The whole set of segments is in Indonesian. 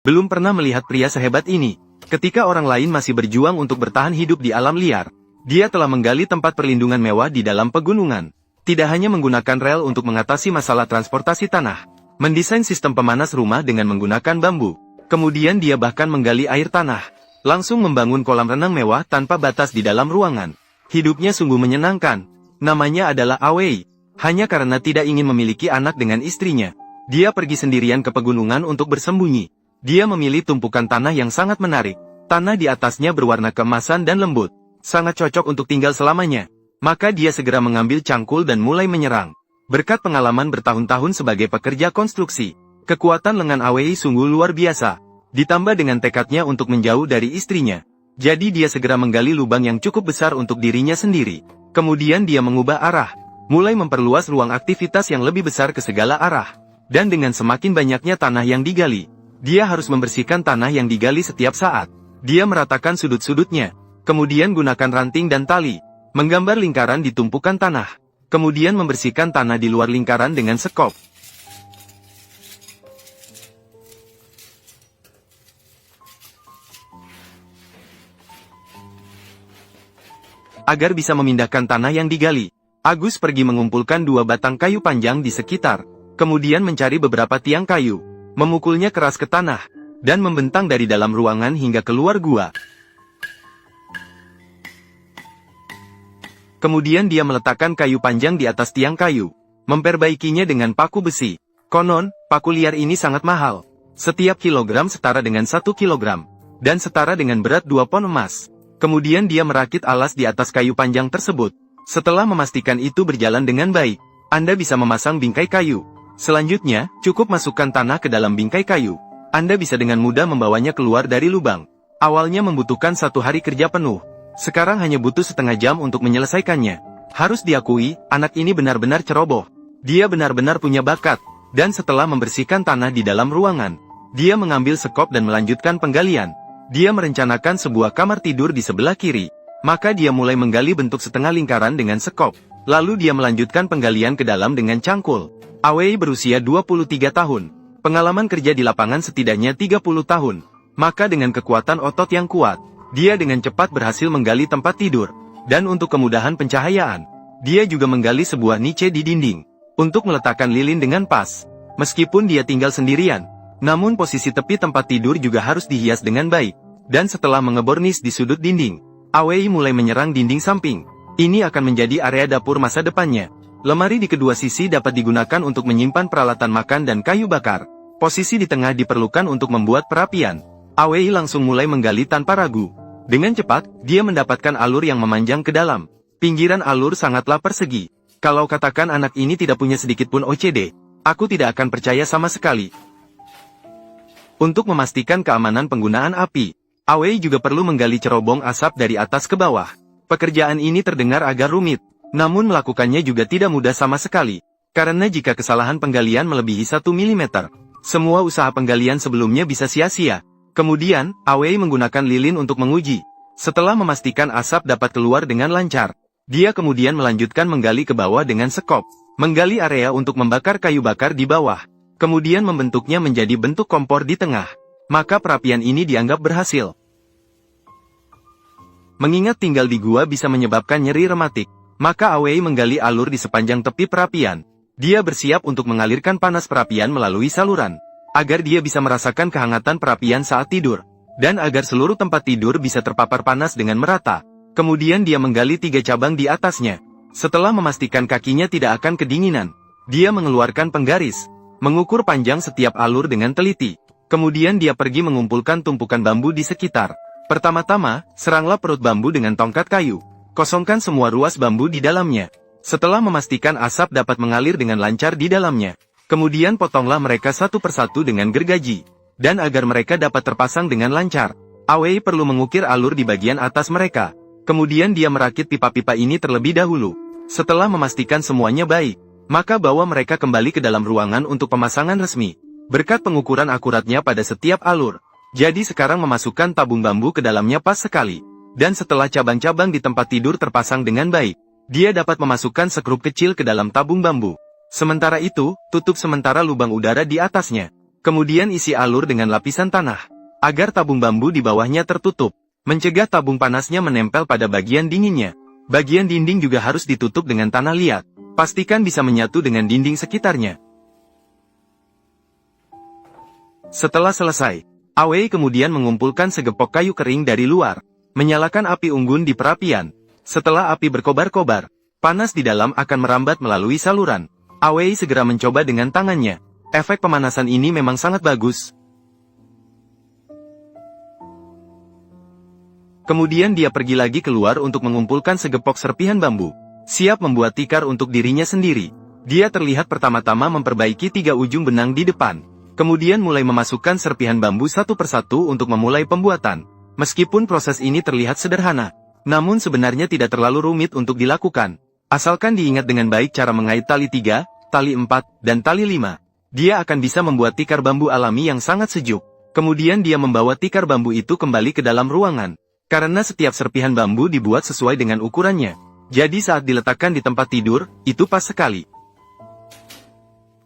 Belum pernah melihat pria sehebat ini. Ketika orang lain masih berjuang untuk bertahan hidup di alam liar, dia telah menggali tempat perlindungan mewah di dalam pegunungan. Tidak hanya menggunakan rel untuk mengatasi masalah transportasi tanah, mendesain sistem pemanas rumah dengan menggunakan bambu. Kemudian dia bahkan menggali air tanah, langsung membangun kolam renang mewah tanpa batas di dalam ruangan. Hidupnya sungguh menyenangkan. Namanya adalah Awei. Hanya karena tidak ingin memiliki anak dengan istrinya, dia pergi sendirian ke pegunungan untuk bersembunyi. Dia memilih tumpukan tanah yang sangat menarik. Tanah di atasnya berwarna keemasan dan lembut, sangat cocok untuk tinggal selamanya. Maka dia segera mengambil cangkul dan mulai menyerang. Berkat pengalaman bertahun-tahun sebagai pekerja konstruksi, kekuatan lengan Awei sungguh luar biasa. Ditambah dengan tekadnya untuk menjauh dari istrinya. Jadi dia segera menggali lubang yang cukup besar untuk dirinya sendiri. Kemudian dia mengubah arah, mulai memperluas ruang aktivitas yang lebih besar ke segala arah. Dan dengan semakin banyaknya tanah yang digali, dia harus membersihkan tanah yang digali setiap saat. Dia meratakan sudut-sudutnya, kemudian gunakan ranting dan tali, menggambar lingkaran di tumpukan tanah, kemudian membersihkan tanah di luar lingkaran dengan sekop. Agar bisa memindahkan tanah yang digali, Agus pergi mengumpulkan 2 batang kayu panjang di sekitar, kemudian mencari beberapa tiang kayu, memukulnya keras ke tanah, dan membentang dari dalam ruangan hingga keluar gua. Kemudian dia meletakkan kayu panjang di atas tiang kayu, memperbaikinya dengan paku besi. Konon, paku liar ini sangat mahal. Setiap kilogram setara dengan 1 kilogram, dan setara dengan berat 2 pon emas. Kemudian dia merakit alas di atas kayu panjang tersebut. Setelah memastikan itu berjalan dengan baik, Anda bisa memasang bingkai kayu. Selanjutnya, cukup masukkan tanah ke dalam bingkai kayu. Anda bisa dengan mudah membawanya keluar dari lubang. Awalnya membutuhkan 1 hari kerja penuh. Sekarang hanya butuh setengah jam untuk menyelesaikannya. Harus diakui, anak ini benar-benar ceroboh. Dia benar-benar punya bakat. Dan setelah membersihkan tanah di dalam ruangan, dia mengambil sekop dan melanjutkan penggalian. Dia merencanakan sebuah kamar tidur di sebelah kiri. Maka dia mulai menggali bentuk setengah lingkaran dengan sekop. Lalu dia melanjutkan penggalian ke dalam dengan cangkul. Awei berusia 23 tahun. Pengalaman kerja di lapangan setidaknya 30 tahun. Maka dengan kekuatan otot yang kuat, dia dengan cepat berhasil menggali tempat tidur. Dan untuk kemudahan pencahayaan, dia juga menggali sebuah niche di dinding, untuk meletakkan lilin dengan pas. Meskipun dia tinggal sendirian, namun posisi tepi tempat tidur juga harus dihias dengan baik. Dan setelah mengebor nis di sudut dinding, Awei mulai menyerang dinding samping. Ini akan menjadi area dapur masa depannya. Lemari di kedua sisi dapat digunakan untuk menyimpan peralatan makan dan kayu bakar. Posisi di tengah diperlukan untuk membuat perapian. Awei langsung mulai menggali tanpa ragu. Dengan cepat, dia mendapatkan alur yang memanjang ke dalam. Pinggiran alur sangatlah persegi. Kalau katakan anak ini tidak punya sedikit pun OCD, aku tidak akan percaya sama sekali. Untuk memastikan keamanan penggunaan api, Awei juga perlu menggali cerobong asap dari atas ke bawah. Pekerjaan ini terdengar agak rumit, namun melakukannya juga tidak mudah sama sekali. Karena jika kesalahan penggalian melebihi 1 mm, semua usaha penggalian sebelumnya bisa sia-sia. Kemudian, Awei menggunakan lilin untuk menguji. Setelah memastikan asap dapat keluar dengan lancar, dia kemudian melanjutkan menggali ke bawah dengan sekop, menggali area untuk membakar kayu bakar di bawah. Kemudian membentuknya menjadi bentuk kompor di tengah. Maka perapian ini dianggap berhasil. Mengingat tinggal di gua bisa menyebabkan nyeri rematik, maka Awei menggali alur di sepanjang tepi perapian. Dia bersiap untuk mengalirkan panas perapian melalui saluran, agar dia bisa merasakan kehangatan perapian saat tidur, dan agar seluruh tempat tidur bisa terpapar panas dengan merata. Kemudian dia menggali 3 cabang di atasnya. Setelah memastikan kakinya tidak akan kedinginan, dia mengeluarkan penggaris, mengukur panjang setiap alur dengan teliti. Kemudian dia pergi mengumpulkan tumpukan bambu di sekitar. Pertama-tama, seranglah perut bambu dengan tongkat kayu. Kosongkan semua ruas bambu di dalamnya. Setelah memastikan asap dapat mengalir dengan lancar di dalamnya, kemudian potonglah mereka satu persatu dengan gergaji. Dan agar mereka dapat terpasang dengan lancar, Awei perlu mengukir alur di bagian atas mereka. Kemudian dia merakit pipa-pipa ini terlebih dahulu. Setelah memastikan semuanya baik, maka bawa mereka kembali ke dalam ruangan untuk pemasangan resmi. Berkat pengukuran akuratnya pada setiap alur, jadi sekarang memasukkan tabung bambu ke dalamnya pas sekali. Dan setelah cabang-cabang di tempat tidur terpasang dengan baik, dia dapat memasukkan sekrup kecil ke dalam tabung bambu. Sementara itu, tutup sementara lubang udara di atasnya. Kemudian isi alur dengan lapisan tanah, agar tabung bambu di bawahnya tertutup, mencegah tabung panasnya menempel pada bagian dinginnya. Bagian dinding juga harus ditutup dengan tanah liat. Pastikan bisa menyatu dengan dinding sekitarnya. Setelah selesai, Awei kemudian mengumpulkan segepok kayu kering dari luar, menyalakan api unggun di perapian. Setelah api berkobar-kobar, panas di dalam akan merambat melalui saluran. Awei segera mencoba dengan tangannya. Efek pemanasan ini memang sangat bagus. Kemudian dia pergi lagi keluar untuk mengumpulkan segepok serpihan bambu, siap membuat tikar untuk dirinya sendiri. Dia terlihat pertama-tama memperbaiki 3 ujung benang di depan, kemudian mulai memasukkan serpihan bambu satu persatu untuk memulai pembuatan. Meskipun proses ini terlihat sederhana, namun sebenarnya tidak terlalu rumit untuk dilakukan. Asalkan diingat dengan baik cara mengait tali 3, tali 4, dan tali 5, dia akan bisa membuat tikar bambu alami yang sangat sejuk. Kemudian dia membawa tikar bambu itu kembali ke dalam ruangan. Karena setiap serpihan bambu dibuat sesuai dengan ukurannya, jadi saat diletakkan di tempat tidur, itu pas sekali.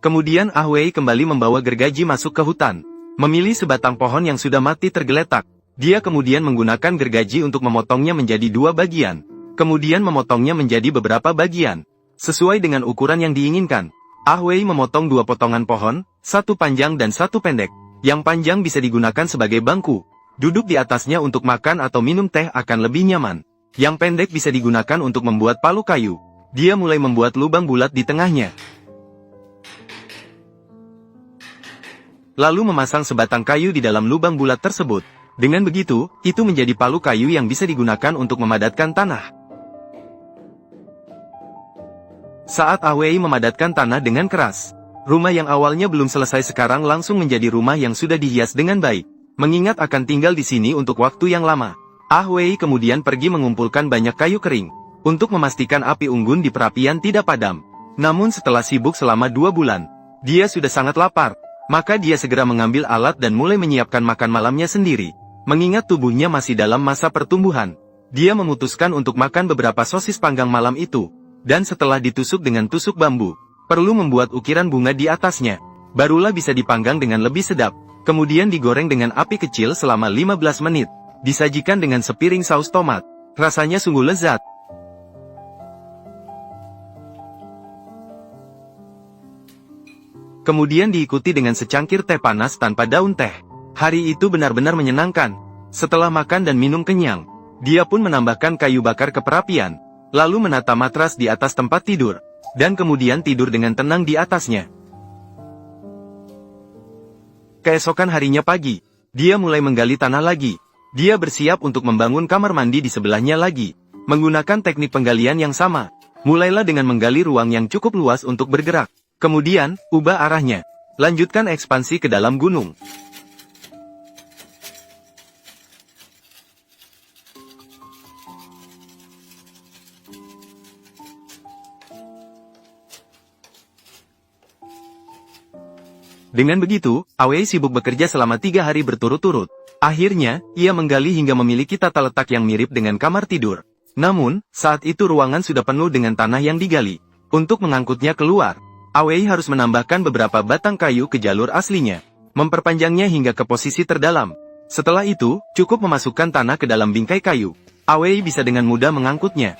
Kemudian Awei kembali membawa gergaji masuk ke hutan, memilih sebatang pohon yang sudah mati tergeletak. Dia kemudian menggunakan gergaji untuk memotongnya menjadi 2 bagian, kemudian memotongnya menjadi beberapa bagian, sesuai dengan ukuran yang diinginkan. Awei memotong 2 potongan pohon, satu panjang dan satu pendek. Yang panjang bisa digunakan sebagai bangku. Duduk di atasnya untuk makan atau minum teh akan lebih nyaman. Yang pendek bisa digunakan untuk membuat palu kayu. Dia mulai membuat lubang bulat di tengahnya. Lalu memasang sebatang kayu di dalam lubang bulat tersebut. Dengan begitu, itu menjadi palu kayu yang bisa digunakan untuk memadatkan tanah. Saat Awei memadatkan tanah dengan keras, rumah yang awalnya belum selesai sekarang langsung menjadi rumah yang sudah dihias dengan baik. Mengingat akan tinggal di sini untuk waktu yang lama, Awei kemudian pergi mengumpulkan banyak kayu kering, untuk memastikan api unggun di perapian tidak padam. Namun setelah sibuk selama 2 bulan, dia sudah sangat lapar, maka dia segera mengambil alat dan mulai menyiapkan makan malamnya sendiri. Mengingat tubuhnya masih dalam masa pertumbuhan, dia memutuskan untuk makan beberapa sosis panggang malam itu, dan setelah ditusuk dengan tusuk bambu, perlu membuat ukiran bunga di atasnya, barulah bisa dipanggang dengan lebih sedap. Kemudian digoreng dengan api kecil selama 15 menit. Disajikan dengan sepiring saus tomat. Rasanya sungguh lezat. Kemudian diikuti dengan secangkir teh panas tanpa daun teh. Hari itu benar-benar menyenangkan. Setelah makan dan minum kenyang, dia pun menambahkan kayu bakar ke perapian, lalu menata matras di atas tempat tidur, dan kemudian tidur dengan tenang di atasnya. Keesokan harinya pagi, dia mulai menggali tanah lagi. Dia bersiap untuk membangun kamar mandi di sebelahnya lagi. Menggunakan teknik penggalian yang sama, mulailah dengan menggali ruang yang cukup luas untuk bergerak. Kemudian, ubah arahnya. Lanjutkan ekspansi ke dalam gunung. Dengan begitu, Awei sibuk bekerja selama 3 hari berturut-turut. Akhirnya, ia menggali hingga memiliki tata letak yang mirip dengan kamar tidur. Namun, saat itu ruangan sudah penuh dengan tanah yang digali. Untuk mengangkutnya keluar, Awei harus menambahkan beberapa batang kayu ke jalur aslinya, memperpanjangnya hingga ke posisi terdalam. Setelah itu, cukup memasukkan tanah ke dalam bingkai kayu. Awei bisa dengan mudah mengangkutnya.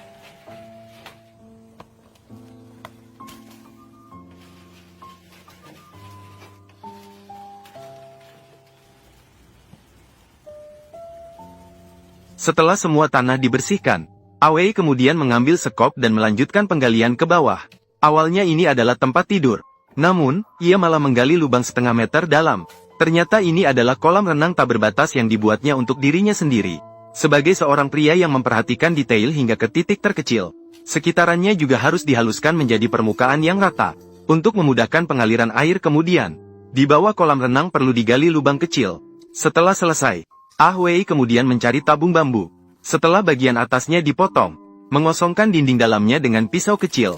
Setelah semua tanah dibersihkan, Awei kemudian mengambil sekop dan melanjutkan penggalian ke bawah. Awalnya ini adalah tempat tidur. Namun, ia malah menggali lubang setengah meter dalam. Ternyata ini adalah kolam renang tak berbatas yang dibuatnya untuk dirinya sendiri. Sebagai seorang pria yang memperhatikan detail hingga ke titik terkecil, sekitarannya juga harus dihaluskan menjadi permukaan yang rata. Untuk memudahkan pengaliran air kemudian, di bawah kolam renang perlu digali lubang kecil. Setelah selesai, Awei kemudian mencari tabung bambu. Setelah bagian atasnya dipotong, mengosongkan dinding dalamnya dengan pisau kecil.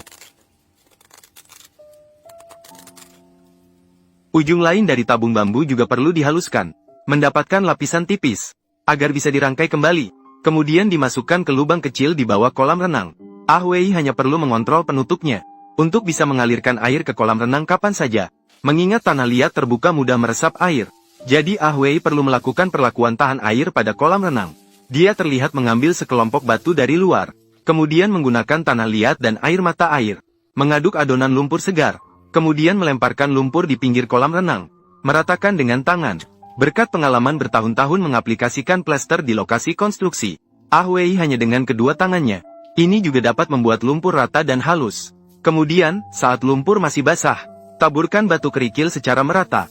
Ujung lain dari tabung bambu juga perlu dihaluskan, mendapatkan lapisan tipis, agar bisa dirangkai kembali. Kemudian dimasukkan ke lubang kecil di bawah kolam renang. Awei hanya perlu mengontrol penutupnya, untuk bisa mengalirkan air ke kolam renang kapan saja. Mengingat tanah liat terbuka mudah meresap air, jadi Ah Wei perlu melakukan perlakuan tahan air pada kolam renang. Dia terlihat mengambil sekelompok batu dari luar, kemudian menggunakan tanah liat dan air mata air, mengaduk adonan lumpur segar, kemudian melemparkan lumpur di pinggir kolam renang, meratakan dengan tangan. Berkat pengalaman bertahun-tahun mengaplikasikan plester di lokasi konstruksi, Ah Wei hanya dengan kedua tangannya, ini juga dapat membuat lumpur rata dan halus. Kemudian, saat lumpur masih basah, taburkan batu kerikil secara merata.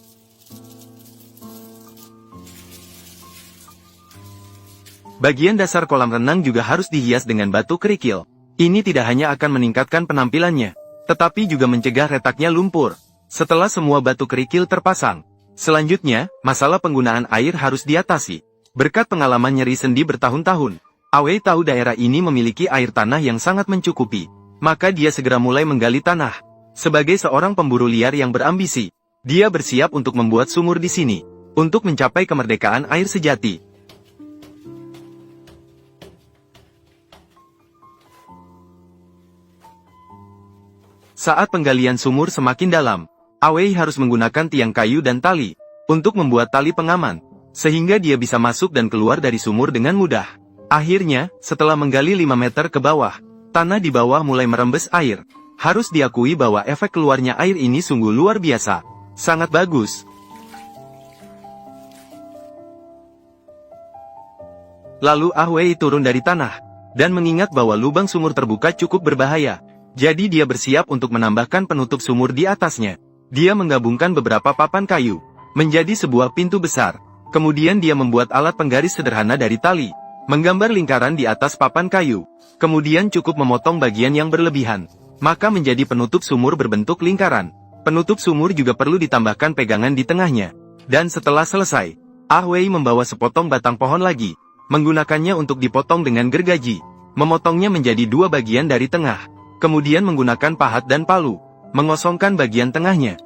Bagian dasar kolam renang juga harus dihias dengan batu kerikil. Ini tidak hanya akan meningkatkan penampilannya, tetapi juga mencegah retaknya lumpur. Setelah semua batu kerikil terpasang, selanjutnya, masalah penggunaan air harus diatasi. Berkat pengalaman nyeri sendi bertahun-tahun, Ah Wei tahu daerah ini memiliki air tanah yang sangat mencukupi, maka dia segera mulai menggali tanah. Sebagai seorang pemburu liar yang berambisi, dia bersiap untuk membuat sumur di sini, untuk mencapai kemerdekaan air sejati. Saat penggalian sumur semakin dalam, Ah Wei harus menggunakan tiang kayu dan tali, untuk membuat tali pengaman, sehingga dia bisa masuk dan keluar dari sumur dengan mudah. Akhirnya, setelah menggali 5 meter ke bawah, tanah di bawah mulai merembes air. Harus diakui bahwa efek keluarnya air ini sungguh luar biasa. Sangat bagus. Lalu Ah Wei turun dari tanah, dan mengingat bahwa lubang sumur terbuka cukup berbahaya, jadi dia bersiap untuk menambahkan penutup sumur di atasnya. Dia menggabungkan beberapa papan kayu, menjadi sebuah pintu besar. Kemudian dia membuat alat penggaris sederhana dari tali, menggambar lingkaran di atas papan kayu, kemudian cukup memotong bagian yang berlebihan, maka menjadi penutup sumur berbentuk lingkaran. Penutup sumur juga perlu ditambahkan pegangan di tengahnya. Dan setelah selesai, Ah Wei membawa sepotong batang pohon lagi, menggunakannya untuk dipotong dengan gergaji, memotongnya menjadi 2 bagian dari tengah, kemudian menggunakan pahat dan palu, mengosongkan bagian tengahnya.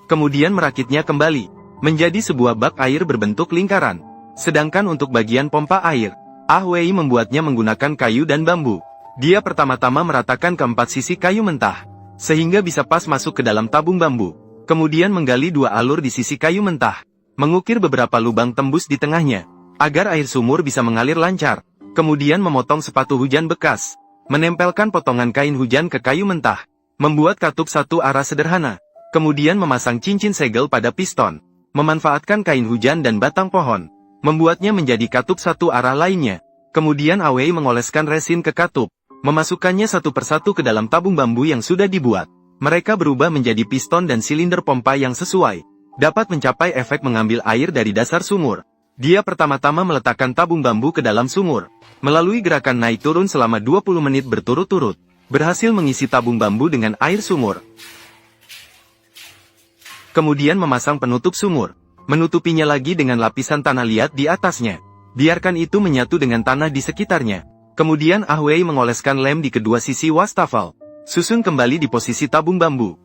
Kemudian merakitnya kembali, menjadi sebuah bak air berbentuk lingkaran. Sedangkan untuk bagian pompa air, Ah Wei membuatnya menggunakan kayu dan bambu. Dia pertama-tama meratakan keempat sisi kayu mentah, sehingga bisa pas masuk ke dalam tabung bambu. Kemudian menggali 2 alur di sisi kayu mentah, mengukir beberapa lubang tembus di tengahnya, agar air sumur bisa mengalir lancar. Kemudian memotong sepatu hujan bekas, menempelkan potongan kain hujan ke kayu mentah, membuat katup satu arah sederhana. Kemudian memasang cincin segel pada piston, memanfaatkan kain hujan dan batang pohon, membuatnya menjadi katup satu arah lainnya. Kemudian Ah Wei mengoleskan resin ke katup, memasukkannya satu persatu ke dalam tabung bambu yang sudah dibuat. Mereka berubah menjadi piston dan silinder pompa yang sesuai, dapat mencapai efek mengambil air dari dasar sumur. Dia pertama-tama meletakkan tabung bambu ke dalam sumur, melalui gerakan naik turun selama 20 menit berturut-turut, berhasil mengisi tabung bambu dengan air sumur. Kemudian memasang penutup sumur, menutupinya lagi dengan lapisan tanah liat di atasnya. Biarkan itu menyatu dengan tanah di sekitarnya. Kemudian Ah Wei mengoleskan lem di kedua sisi wastafel. Susun kembali di posisi tabung bambu.